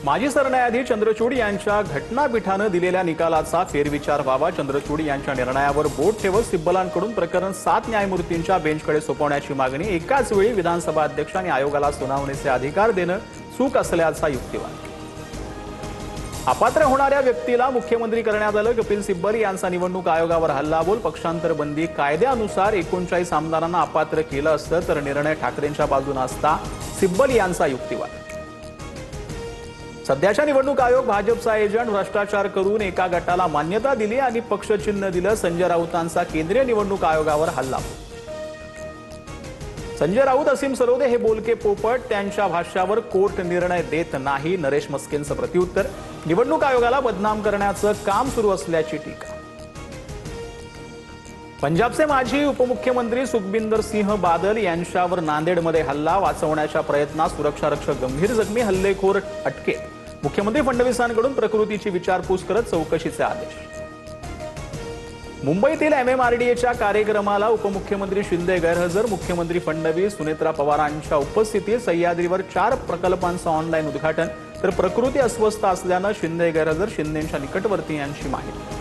माजी सरन्यायाधीश चंद्रचूड यांच्या घटनापीठाने दिलेल्या निकालाचा फेरविचार व्हावा। चंद्रचूड यांच्या निर्णयावर बोट ठेवत सिब्बलांकडून प्रकरण 7 न्यायमूर्तींच्या बेंचकडे सोपवण्याची मागणी एकाच वेळी विधानसभा अध्यक्ष आणि आयोगाला सुनावणीचे अधिकार देणं चूक असल्याचा युक्तिवाद। अपात्र होणाऱ्या व्यक्तीला मुख्यमंत्री करण्यात आलं। कपिल सिब्बल यांचा निवडणूक आयोगावर हल्लाबोल। पक्षांतर बंदी कायद्यानुसार 39 आमदारांना अपात्र केलं असतं तर निर्णय ठाकरेंच्या बाजूने असता, सिब्बल यांचा युक्तिवाद। सध्याच्या निवडणूक आयोग भाजपचा एजंट भ्रष्टाचार करून एका गटाला मान्यता दिली आणि पक्षचिन्ह दिलं। संजय राऊतांचा केंद्रीय निवडणूक आयोगावर हल्लाबोल। संजय राऊत असीम सरोदे हे बोलके पोपट, त्यांच्या भाष्यावर कोर्ट निर्णय देत नाही। नरेश मस्केंचं प्रत्युत्तर। निवडणूक आयोगाला बदनाम करण्याचं काम सुरू असल्याची टीका। पंजाबचे माजी उपमुख्यमंत्री सुखबिंदर सिंह बादल यांच्यावर नांदेडमध्ये हल्ला। वाचवण्याच्या प्रयत्नात सुरक्षा रक्षक गंभीर जखमी, हल्लेखोर अटकेत। मुख्यमंत्री फडणवीसांकडून प्रकृतीची विचारपूस करत चौकशीचे आदेश। मुंबईतील MMRDAच्या कार्यक्रमाला उपमुख्यमंत्री शिंदे गैरहजर। मुख्यमंत्री फडणवीस, सुनेत्रा पवारांच्या उपस्थितीत सह्याद्रीवर 4 प्रकल्पांचं ऑनलाईन उद्घाटन, तर प्रकृती अस्वस्थ असल्यानं शिंदे गैरहजर। शिंदेंच्या निकटवर्तीयांची माहिती।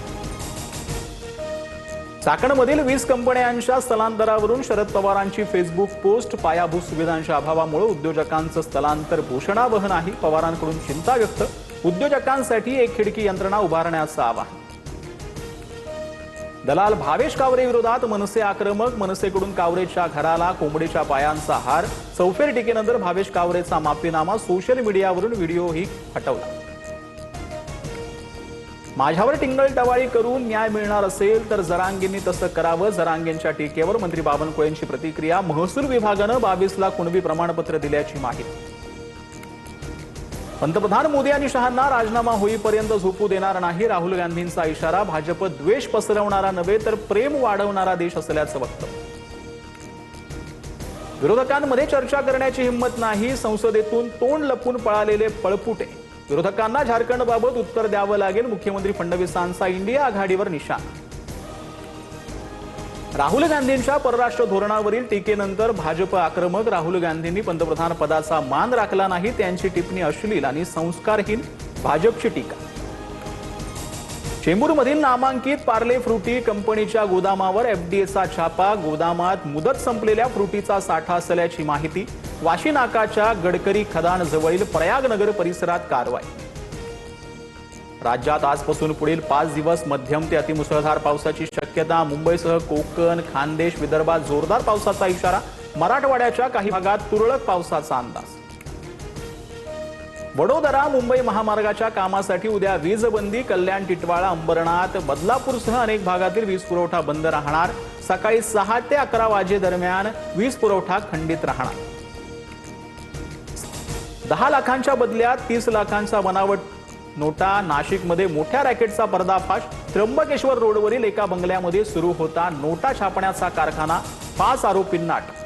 चाकणमधील 20 कंपन्यांच्या स्थलांतरावरून शरद पवारांची फेसबुक पोस्ट। पायाभूत सुविधांच्या अभावामुळे उद्योजकांचं स्थलांतर भूषणावह नाही, पवारांकडून चिंता व्यक्त। उद्योजकांसाठी एक खिडकी यंत्रणा उभारण्याचं आवाहन। दलाल भावेश कावरे विरोधात मनसे आक्रमक। मनसेकडून कावरेच्या घराला कोंबडीच्या पायांचा हार। चौफेर टीकेनंतर भावेश कावरेचा माफीनामा। सोशल मीडियावरून व्हिडिओही हटवला। माझ्यावर टिंगलटवाळी करून न्याय मिळणार असेल तर जरांगेंनी तसं करावं। जरांगेंच्या टीकेवर मंत्री बावनकुळेंची प्रतिक्रिया। महसूल विभागानं 22ला कुणबी प्रमाणपत्र दिल्याची माहिती। पंतप्रधान मोदी आणि शहांना राजीनामा होईपर्यंत झोपू देणार नाही, राहुल गांधींचा इशारा। भाजप द्वेष पसरवणारा नव्हे तर प्रेम वाढवणारा देश असल्याचं वक्तव्य। विरोधकांमध्ये चर्चा करण्याची हिंमत नाही, संसदेतून तोंड लपून पळालेले पळपुटे। विरोधकांना झारखंडबाबत उत्तर द्यावं लागेल, मुख्यमंत्री फडणवीसांचा इंडिया आघाडीवर निशाणा। राहुल गांधींच्या परराष्ट्र धोरणावरील टीकेनंतर भाजप आक्रमक। राहुल गांधींनी पंतप्रधान पदाचा मान राखला नाही, त्यांची टिप्पणी अश्लील आणि संस्कारहीन, भाजपची टीका। चेंबूरमधील नामांकित पार्ले फ्रुटी कंपनीच्या गोदामावर FDAचा छापा। गोदामात मुदत संपलेल्या फ्रुटीचा साठा असल्याची माहिती। वाशी नाकाच्या गडकरी खदान जवळील प्रयागनगर परिसरात कारवाई। राज्यात आजपासून पुढील 5 दिवस मध्यम ते अतिमुसळधार पावसाची शक्यता। मुंबईसह कोकण, खानदेश, विदर्भात जोरदार पावसाचा इशारा। मराठवाड्याच्या काही भागात तुरळक पावसाचा अंदाज। वडोदरा मुंबई महामार्गाच्या कामासाठी उद्या वीज बंदी। कल्याण, टिटवाळा, अंबरनाथ, बदलापूरसह अनेक भागातील वीज पुरवठा बंद राहणार। सकाळी 6 ते 11 वाजेदरम्यान वीज पुरवठा खंडित राहणार। 10 लाखांच्या बदल्यात 30 लाखांचा बनावट नोटा। नाशिकमध्ये मोठ्या रॅकेटचा पर्दाफाश। त्र्यंबकेश्वर रोडवरील एका बंगल्यामध्ये सुरू होता नोटा छापण्याचा कारखाना। 5 आरोपींना अटक।